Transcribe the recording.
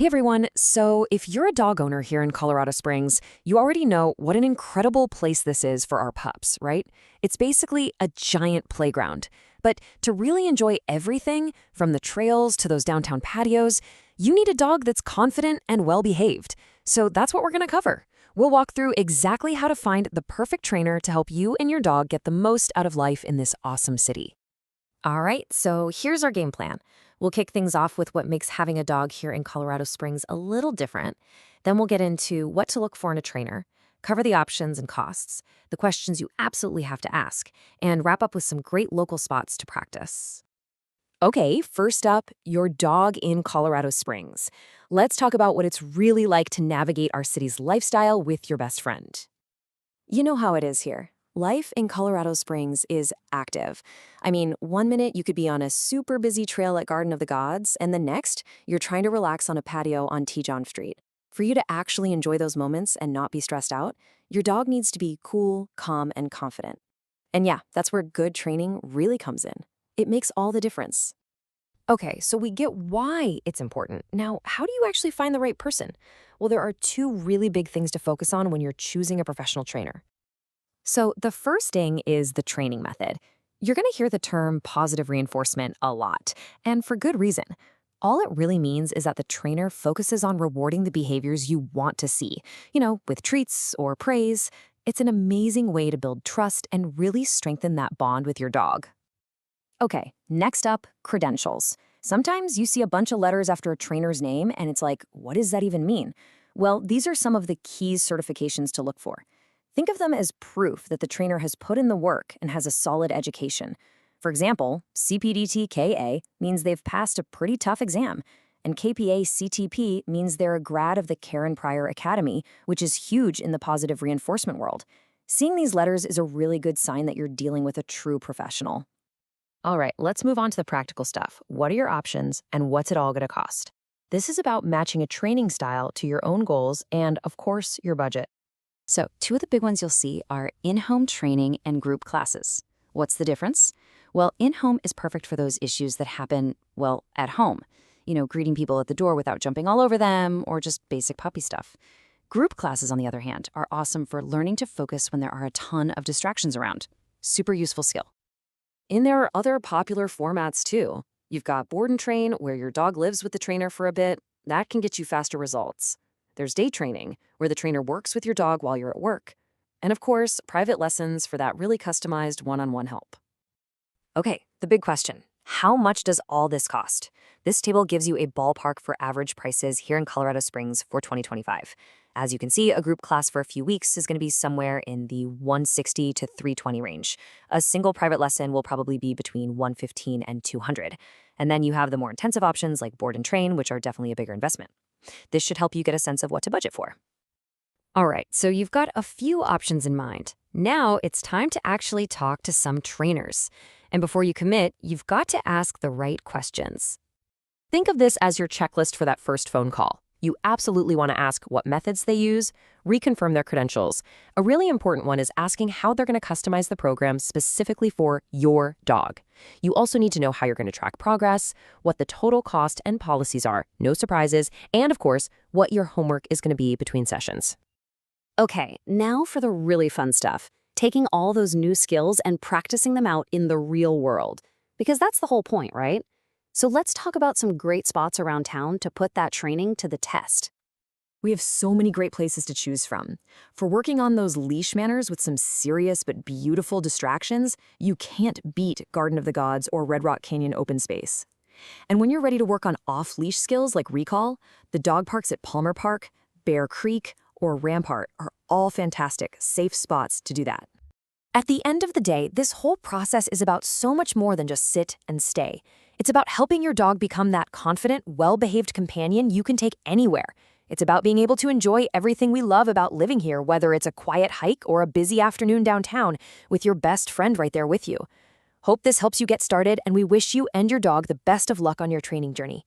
Hey everyone, so if you're a dog owner here in Colorado Springs, you already know what an incredible place this is for our pups, right? It's basically a giant playground. But to really enjoy everything, from the trails to those downtown patios, you need a dog that's confident and well-behaved. So that's what we're going to cover. We'll walk through exactly how to find the perfect trainer to help you and your dog get the most out of life in this awesome city. All right, so here's our game plan. We'll kick things off with what makes having a dog here in Colorado Springs a little different. Then we'll get into what to look for in a trainer, cover the options and costs, the questions you absolutely have to ask, and wrap up with some great local spots to practice. Okay, first up, your dog in Colorado Springs. Let's talk about what it's really like to navigate our city's lifestyle with your best friend. You know how it is here. Life in Colorado Springs is active. I mean, one minute you could be on a super busy trail at Garden of the Gods, and the next, you're trying to relax on a patio on T. John Street. For you to actually enjoy those moments and not be stressed out, your dog needs to be cool, calm, and confident. And yeah, that's where good training really comes in. It makes all the difference. Okay, so we get why it's important. Now, how do you actually find the right person? Well, there are two really big things to focus on when you're choosing a professional trainer. So the first thing is the training method. You're going to hear the term positive reinforcement a lot, and for good reason. All it really means is that the trainer focuses on rewarding the behaviors you want to see, with treats or praise. It's an amazing way to build trust and really strengthen that bond with your dog. Okay, next up, credentials. Sometimes you see a bunch of letters after a trainer's name, and it's like, what does that even mean? Well, these are some of the key certifications to look for. Think of them as proof that the trainer has put in the work and has a solid education. For example, CPDT-KA means they've passed a pretty tough exam, and KPA-CTP means they're a grad of the Karen Pryor Academy, which is huge in the positive reinforcement world. Seeing these letters is a really good sign that you're dealing with a true professional. All right, let's move on to the practical stuff. What are your options, and what's it all going to cost? This is about matching a training style to your own goals and, of course, your budget. So, two of the big ones you'll see are in-home training and group classes. What's the difference? Well, in-home is perfect for those issues that happen, at home. Greeting people at the door without jumping all over them, or just basic puppy stuff. Group classes, on the other hand, are awesome for learning to focus when there are a ton of distractions around. Super useful skill. And there are other popular formats, too. You've got board and train, where your dog lives with the trainer for a bit. That can get you faster results. There's day training, where the trainer works with your dog while you're at work. And of course, private lessons for that really customized one-on-one help. Okay, the big question. How much does all this cost? This table gives you a ballpark for average prices here in Colorado Springs for 2025. As you can see, a group class for a few weeks is going to be somewhere in the $160 to $320 range. A single private lesson will probably be between $115 and $200. And then you have the more intensive options like board and train, which are definitely a bigger investment. This should help you get a sense of what to budget for. All right, so you've got a few options in mind. Now it's time to actually talk to some trainers. And before you commit, you've got to ask the right questions. Think of this as your checklist for that first phone call. You absolutely want to ask what methods they use, reconfirm their credentials. A really important one is asking how they're going to customize the program specifically for your dog. You also need to know how you're going to track progress, what the total cost and policies are, no surprises, and of course, what your homework is going to be between sessions. Okay, now for the really fun stuff, taking all those new skills and practicing them out in the real world. Because that's the whole point, right? So let's talk about some great spots around town to put that training to the test. We have so many great places to choose from. For working on those leash manners with some serious but beautiful distractions, you can't beat Garden of the Gods or Red Rock Canyon Open Space. And when you're ready to work on off-leash skills like recall, the dog parks at Palmer Park, Bear Creek, or Rampart are all fantastic, safe spots to do that. At the end of the day, this whole process is about so much more than just sit and stay. It's about helping your dog become that confident, well-behaved companion you can take anywhere. It's about being able to enjoy everything we love about living here, whether it's a quiet hike or a busy afternoon downtown, with your best friend right there with you. Hope this helps you get started, and we wish you and your dog the best of luck on your training journey.